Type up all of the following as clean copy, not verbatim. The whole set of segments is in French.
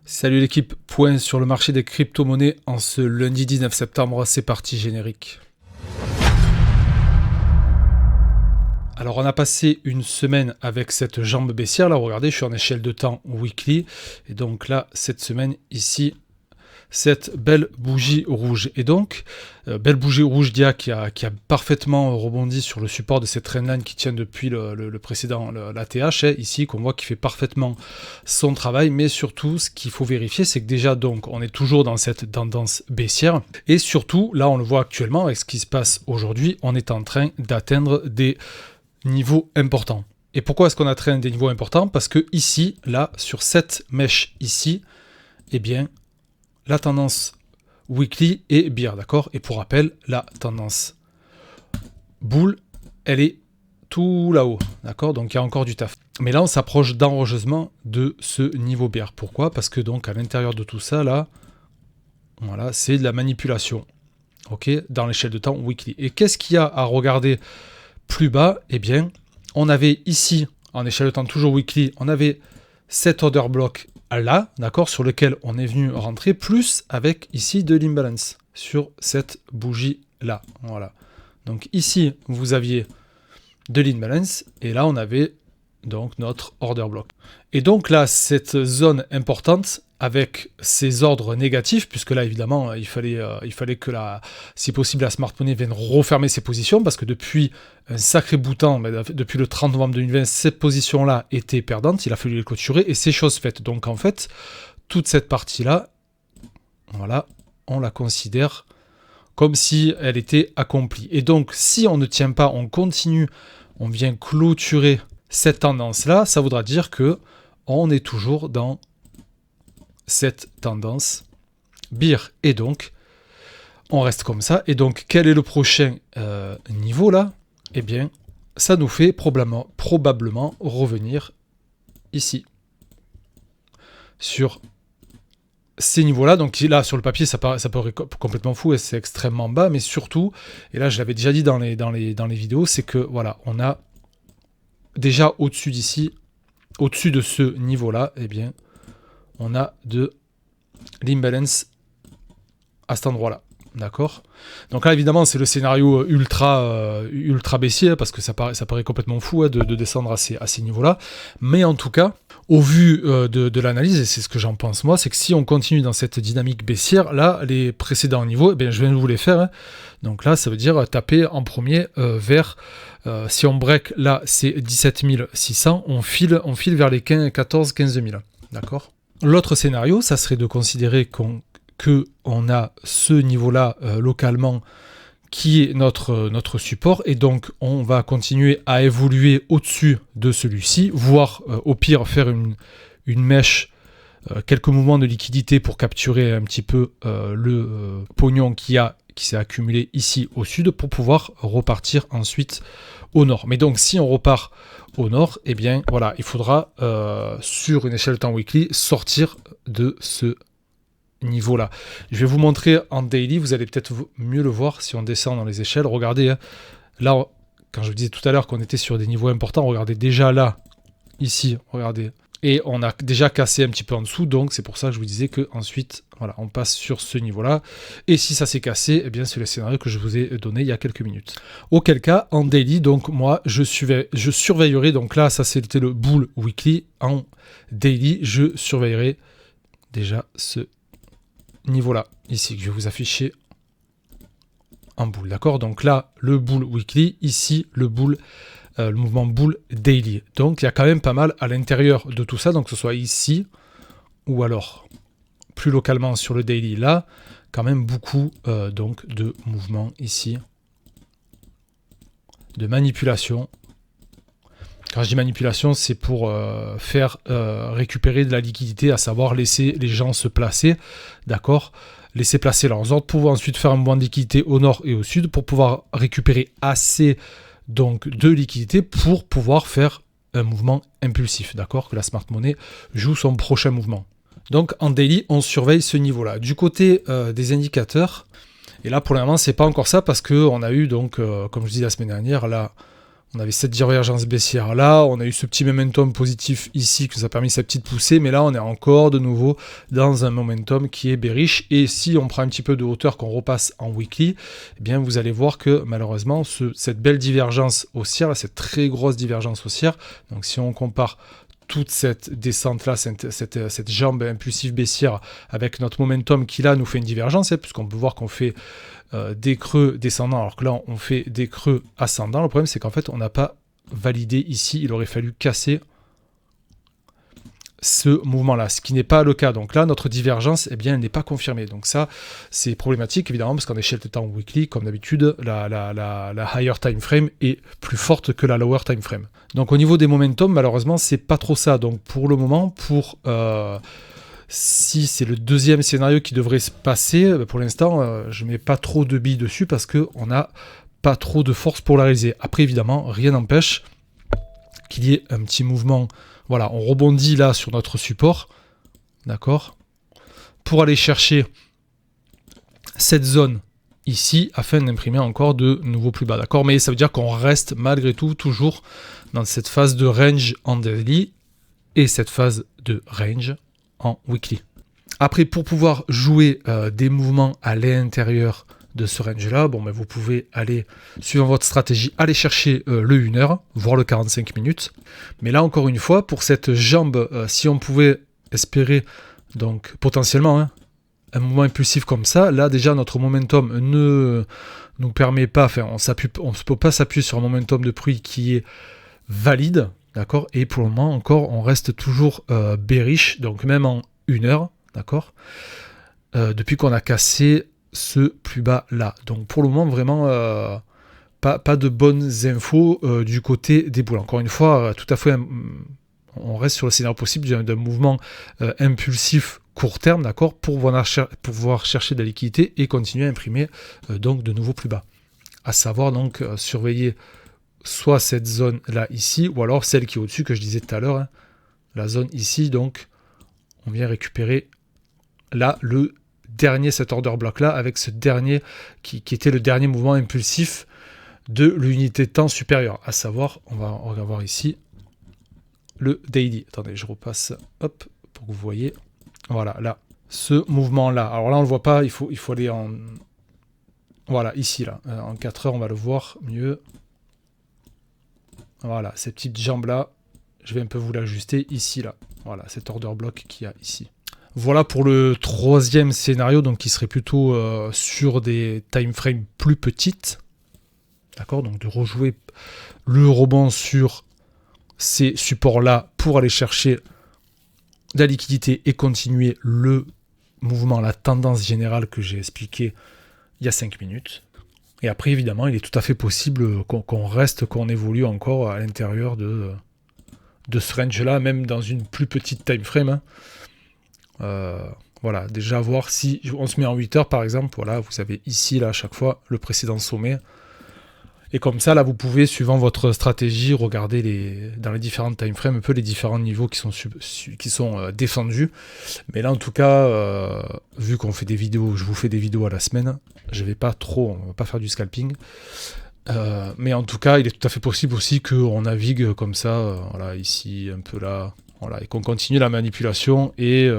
Salut l'équipe, point sur le marché des crypto-monnaies en ce lundi 19 septembre, c'est parti générique. Alors on a passé une semaine avec cette jambe baissière, là regardez je suis en échelle de temps weekly, et donc là cette semaine ici, cette belle bougie rouge. Et donc, belle bougie rouge d'IA qui a parfaitement rebondi sur le support de cette trendline qui tient depuis le précédent, l'ATH, ici, qu'on voit qui fait parfaitement son travail. Mais surtout, ce qu'il faut vérifier, c'est que déjà, donc, on est toujours dans cette tendance baissière. Et surtout, là, on le voit actuellement, avec ce qui se passe aujourd'hui, on est en train d'atteindre des niveaux importants. Et pourquoi est-ce qu'on atteint des niveaux importants? Parce que ici, là, sur cette mèche ici, eh bien, la tendance weekly est bear, d'accord? Et pour rappel, la tendance bull, elle est tout là-haut, d'accord? Donc il y a encore du taf. Mais là, on s'approche dangereusement de ce niveau bear. Pourquoi? Parce que donc à l'intérieur de tout ça, là, voilà, c'est de la manipulation, ok? Dans l'échelle de temps weekly. Et qu'est-ce qu'il y a à regarder plus bas? Eh bien, on avait ici, en échelle de temps toujours weekly, on avait cet order block là, d'accord, sur lequel on est venu rentrer, plus avec ici de l'imbalance sur cette bougie là, voilà. Donc ici vous aviez de l'imbalance et là on avait donc notre order block. Et donc là cette zone importante avec ces ordres négatifs, puisque là évidemment il fallait que si possible la smart money vienne refermer ses positions, parce que depuis un sacré bout de temps, depuis le 30 novembre 2020, cette position-là était perdante, il a fallu les clôturer, et c'est chose faite. Donc en fait, toute cette partie-là, voilà, on la considère comme si elle était accomplie. Et donc si on ne tient pas, on continue, on vient clôturer cette tendance-là, ça voudra dire que on est toujours dans cette tendance bear, et donc on reste comme ça. Et donc quel est le prochain niveau là? Eh bien ça nous fait probablement revenir ici sur ces niveaux là. Donc là sur le papier ça paraît complètement fou et c'est extrêmement bas, mais surtout, et là je l'avais déjà dit dans les vidéos, c'est que voilà, on a déjà au-dessus d'ici, au-dessus de ce niveau là, eh bien on a de l'imbalance à cet endroit-là, d'accord? Donc là, évidemment, c'est le scénario ultra baissier, parce que ça paraît complètement fou de descendre à ces niveaux-là. Mais en tout cas, au vu de l'analyse, et c'est ce que j'en pense moi, c'est que si on continue dans cette dynamique baissière, là, les précédents niveaux, eh bien, je viens de vous les faire. Hein. Donc là, ça veut dire taper en premier vers... si on break, là, c'est 17 600, on file vers les 14-15 000, d'accord? L'autre scénario, ça serait de considérer qu'on a ce niveau-là localement qui est notre support, et donc on va continuer à évoluer au-dessus de celui-ci, voire au pire faire une mèche, quelques mouvements de liquidité pour capturer un petit peu le pognon qui s'est accumulé ici au sud, pour pouvoir repartir ensuite au nord. Mais donc si on repart au nord, eh bien voilà, il faudra sur une échelle de temps weekly sortir de ce niveau-là. Je vais vous montrer en daily, vous allez peut-être mieux le voir si on descend dans les échelles. Regardez, hein, là, quand je vous disais tout à l'heure qu'on était sur des niveaux importants, regardez déjà là, ici, regardez. Et on a déjà cassé un petit peu en dessous, donc c'est pour ça que je vous disais que ensuite, voilà, on passe sur ce niveau-là. Et si ça s'est cassé, eh bien c'est le scénario que je vous ai donné il y a quelques minutes. Auquel cas, en daily, donc moi, je surveillerai, donc là, ça c'était le bull weekly. En daily, je surveillerai déjà ce niveau-là, ici, que je vais vous afficher en bull, d'accord? Donc là, le bull weekly, ici, le mouvement bull daily. Donc il y a quand même pas mal à l'intérieur de tout ça, donc que ce soit ici ou alors plus localement sur le daily, là, quand même beaucoup donc de mouvements ici, de manipulation. Quand je dis manipulation, c'est pour faire récupérer de la liquidité, à savoir laisser les gens se placer, d'accord? Laisser placer leurs ordres pour pouvoir ensuite faire un mouvement de liquidité au nord et au sud pour pouvoir récupérer assez donc de liquidité pour pouvoir faire un mouvement impulsif, d'accord? Que la smart money joue son prochain mouvement. Donc en daily, on surveille ce niveau-là. Du côté des indicateurs, et là pour le moment c'est pas encore ça, parce qu'on a eu donc, comme je disais la semaine dernière, là On avait cette divergence baissière là, on a eu ce petit momentum positif ici qui nous a permis cette petite poussée, mais là on est encore de nouveau dans un momentum qui est bearish. Et si on prend un petit peu de hauteur, qu'on repasse en weekly, eh bien vous allez voir que malheureusement cette belle divergence haussière, cette très grosse divergence haussière, donc si on compare toute cette descente-là, cette jambe impulsive baissière avec notre momentum qui là nous fait une divergence, puisqu'on peut voir qu'on fait des creux descendants, alors que là on fait des creux ascendants. Le problème c'est qu'en fait on n'a pas validé ici, il aurait fallu casser ce mouvement-là, ce qui n'est pas le cas. Donc là, notre divergence, eh bien, elle n'est pas confirmée. Donc ça, c'est problématique, évidemment, parce qu'en échelle de temps weekly, comme d'habitude, la higher time frame est plus forte que la lower time frame. Donc au niveau des momentum, malheureusement, c'est pas trop ça. Donc pour le moment, si c'est le deuxième scénario qui devrait se passer, pour l'instant, je mets pas trop de billes dessus parce qu'on n'a pas trop de force pour la réaliser. Après, évidemment, rien n'empêche qu'il y ait un petit mouvement. Voilà, on rebondit là sur notre support, d'accord, pour aller chercher cette zone ici afin d'imprimer encore de nouveaux plus bas, d'accord. Mais ça veut dire qu'on reste malgré tout toujours dans cette phase de range en daily et cette phase de range en weekly. Après, pour pouvoir jouer des mouvements à l'intérieur de ce range-là, bon, ben, vous pouvez aller, suivant votre stratégie, aller chercher le 1 heure, voire le 45 minutes. Mais là, encore une fois, pour cette jambe, si on pouvait espérer, donc potentiellement, un mouvement impulsif comme ça, là déjà notre momentum ne nous permet pas, enfin on ne peut pas s'appuyer sur un momentum de prix qui est valide, d'accord, et pour le moment encore on reste toujours bearish, donc même en 1 heure, d'accord, depuis qu'on a cassé ce plus bas là. Donc pour le moment vraiment pas de bonnes infos du côté des boules. Encore une fois, tout à fait on reste sur le scénario possible d'un mouvement impulsif court terme, d'accord, pour pouvoir chercher de la liquidité et continuer à imprimer donc de nouveaux plus bas. À savoir donc surveiller soit cette zone là ici, ou alors celle qui est au-dessus que je disais tout à l'heure, la zone ici, donc on vient récupérer là le dernier, cet order block là, avec ce dernier qui était le dernier mouvement impulsif de l'unité de temps supérieure, à savoir, on va voir ici le daily. Attendez, je repasse, hop, pour que vous voyez. Voilà, là, ce mouvement-là. Alors là, on ne le voit pas, il faut aller en... Voilà, ici, là. En 4 heures, on va le voir mieux. Voilà, cette petite jambe-là, je vais un peu vous l'ajuster ici, là. Voilà, cet order block qu'il y a ici. Voilà pour le troisième scénario, donc qui serait plutôt sur des time frames plus petites. D'accord, donc de rejouer le rebond sur ces supports-là pour aller chercher de la liquidité et continuer le mouvement, la tendance générale que j'ai expliqué il y a 5 minutes. Et après, évidemment, il est tout à fait possible qu'on évolue encore à l'intérieur de ce range-là, même dans une plus petite time frame. Voilà, déjà voir si on se met en 8 heures par exemple, voilà, vous avez ici là à chaque fois le précédent sommet. Et comme ça, là, vous pouvez, suivant votre stratégie, regarder dans les différentes time frames un peu les différents niveaux qui sont défendus. Mais là, en tout cas, vu qu'on fait des vidéos, je vous fais des vidéos à la semaine, on va pas faire du scalping. Mais en tout cas, il est tout à fait possible aussi qu'on navigue comme ça, voilà, ici, un peu là, voilà, et qu'on continue la manipulation et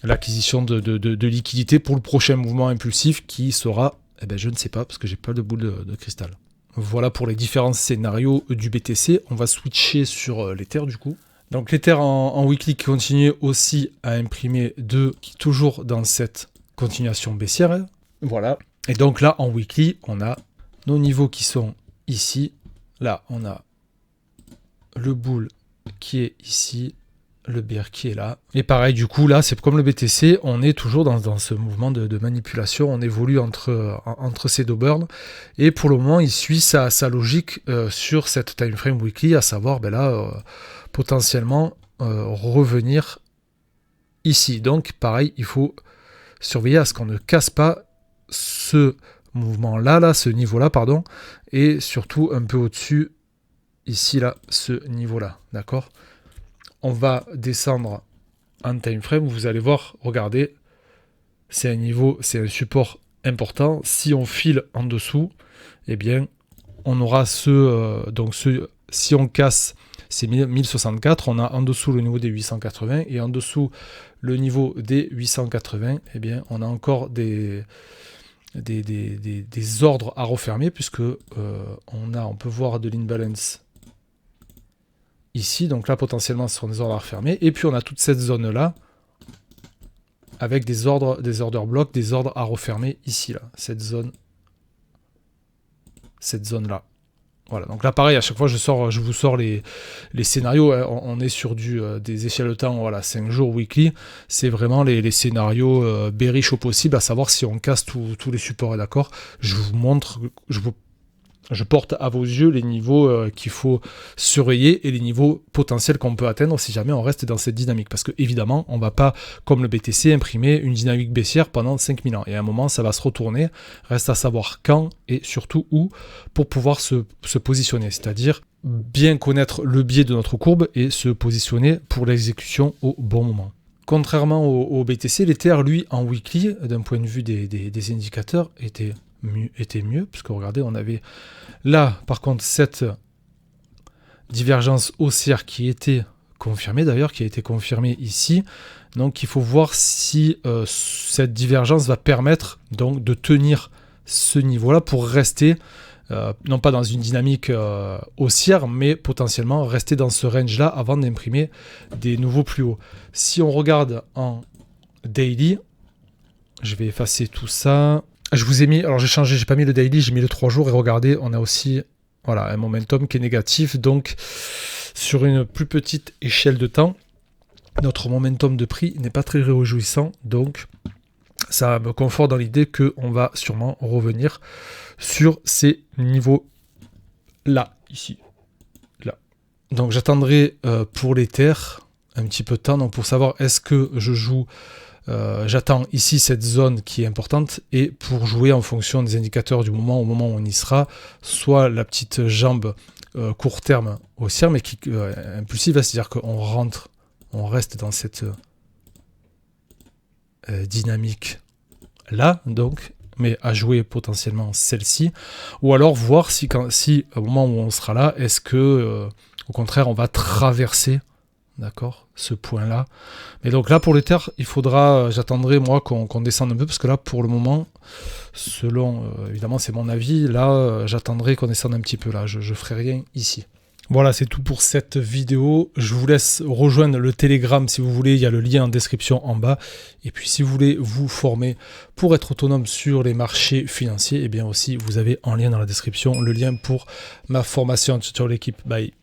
l'acquisition de liquidité pour le prochain mouvement impulsif qui sera... Eh ben, je ne sais pas, parce que j'ai pas de boule de cristal. Voilà pour les différents scénarios du BTC. On va switcher sur l'Ether du coup. Donc l'Ether en weekly qui continue aussi à imprimer toujours dans cette continuation baissière. Voilà. Et donc là, en weekly, on a nos niveaux qui sont ici. Là, on a le bull qui est ici. Le bear qui est là. Et pareil, du coup, là, c'est comme le BTC, on est toujours dans ce mouvement de manipulation, on évolue entre ces deux burns, et pour le moment, il suit sa logique sur cette time frame weekly, à savoir, ben là, potentiellement, revenir ici. Donc, pareil, il faut surveiller à ce qu'on ne casse pas ce mouvement-là, ce niveau-là, pardon, et surtout un peu au-dessus, ici, là, ce niveau-là, d'accord ? On va descendre en time frame, vous allez voir, regardez, c'est un support important. Si on file en dessous, eh bien, on aura si on casse ces 1064, on a en dessous le niveau des 880 et en dessous le niveau des 880, eh bien, on a encore des ordres à refermer puisque on peut voir de l'imbalance ici, donc là potentiellement ce sont des ordres à refermer, et puis on a toute cette zone là avec des order blocs, des ordres à refermer ici là, cette zone là. Voilà, donc là pareil, à chaque fois je vous sors les scénarios, hein. On est sur des échelles de temps, voilà, 5 jours weekly, c'est vraiment les scénarios bearish au possible, à savoir si on casse tous les supports, d'accord. Je vous montre, je porte à vos yeux les niveaux qu'il faut surveiller et les niveaux potentiels qu'on peut atteindre si jamais on reste dans cette dynamique. Parce que évidemment, on ne va pas, comme le BTC, imprimer une dynamique baissière pendant 5000 ans. Et à un moment, ça va se retourner. Reste à savoir quand et surtout où pour pouvoir se positionner. C'est-à-dire bien connaître le biais de notre courbe et se positionner pour l'exécution au bon moment. Contrairement au BTC, l'Ether, lui, en weekly, d'un point de vue des indicateurs, était mieux, puisque regardez, on avait là, par contre, cette divergence haussière qui était confirmée, d'ailleurs, qui a été confirmée ici. Donc, il faut voir si cette divergence va permettre donc de tenir ce niveau-là pour rester, non pas dans une dynamique haussière, mais potentiellement rester dans ce range-là avant d'imprimer des nouveaux plus hauts. Si on regarde en daily, je vais effacer tout ça. Je vous ai mis, alors j'ai changé, j'ai pas mis le daily, j'ai mis le 3 jours et regardez, on a aussi voilà, un momentum qui est négatif, donc sur une plus petite échelle de temps, notre momentum de prix n'est pas très réjouissant, donc ça me conforte dans l'idée qu'on va sûrement revenir sur ces niveaux-là, ici, là. Donc j'attendrai pour l'Ether un petit peu de temps, donc pour savoir est-ce que je joue... j'attends ici cette zone qui est importante et pour jouer en fonction des indicateurs du moment, au moment où on y sera, soit la petite jambe court terme haussière mais qui impulsive, c'est-à-dire qu'on reste dans cette dynamique là, donc, mais à jouer potentiellement celle-ci, ou alors voir si au moment où on sera là, est-ce que au contraire on va traverser, d'accord, ce point-là. Mais donc là, pour l'Ether, il faudra, j'attendrai moi qu'on descende un peu, parce que là, pour le moment, selon, évidemment, c'est mon avis, là, j'attendrai qu'on descende un petit peu, là, je ferai rien ici. Voilà, c'est tout pour cette vidéo. Je vous laisse rejoindre le Telegram si vous voulez, il y a le lien en description en bas. Et puis si vous voulez vous former pour être autonome sur les marchés financiers, et bien aussi, vous avez en lien dans la description le lien pour ma formation sur l'équipe. Bye.